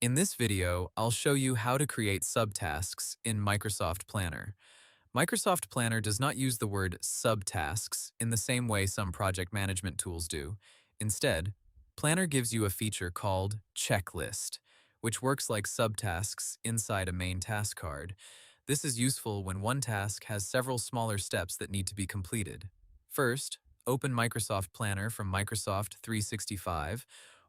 In this video, I'll show you how to create subtasks in Microsoft Planner. Microsoft Planner does not use the word subtasks in the same way some project management tools do. Instead, Planner gives you a feature called Checklist, which works like subtasks inside a main task card. This is useful when one task has several smaller steps that need to be completed. First, open Microsoft Planner from Microsoft 365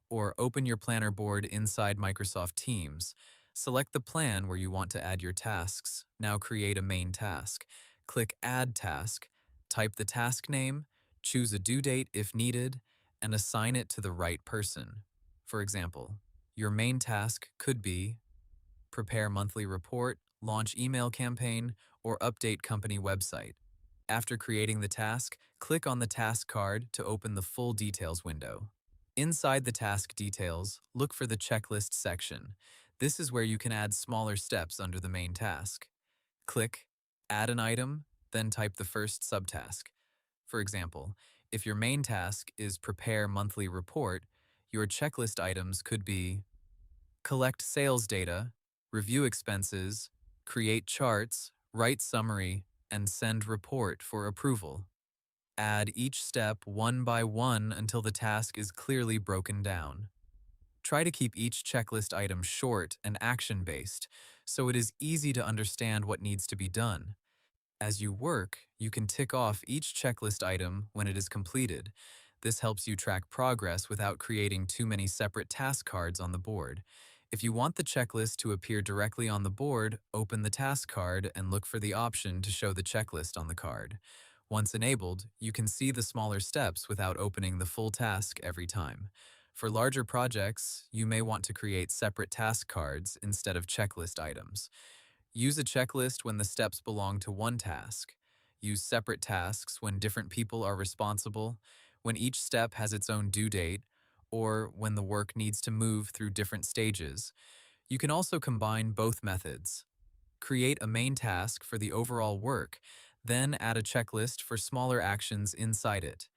or open your planner board inside Microsoft Teams. Select the plan where you want to add your tasks. Now create a main task. Click Add Task, type the task name, choose a due date if needed, and assign it to the right person. For example, your main task could be prepare monthly report, launch email campaign, or update company website. After creating the task, click on the task card to open the full details window. Inside the task details, look for the checklist section. This is where you can add smaller steps under the main task. Click Add an item, then type the first subtask. For example, if your main task is Prepare monthly report, your checklist items could be collect sales data, review expenses, create charts, write summary, and send report for approval. Add each step one by one until the task is clearly broken down. Try to keep each checklist item short and action-based, so it is easy to understand what needs to be done. As you work, you can tick off each checklist item when it is completed. This helps you track progress without creating too many separate task cards on the board. If you want the checklist to appear directly on the board, open the task card and look for the option to show the checklist on the card. Once enabled, you can see the smaller steps without opening the full task every time. For larger projects, you may want to create separate task cards instead of checklist items. Use a checklist when the steps belong to one task. Use separate tasks when different people are responsible, when each step has its own due date, or when the work needs to move through different stages. You can also combine both methods. Create a main task for the overall work, then add a checklist for smaller actions inside it.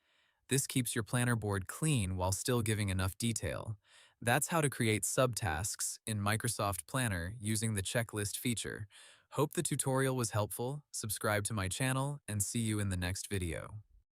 This keeps your planner board clean while still giving enough detail. That's how to create subtasks in Microsoft Planner using the checklist feature. Hope the tutorial was helpful. Subscribe to my channel and see you in the next video.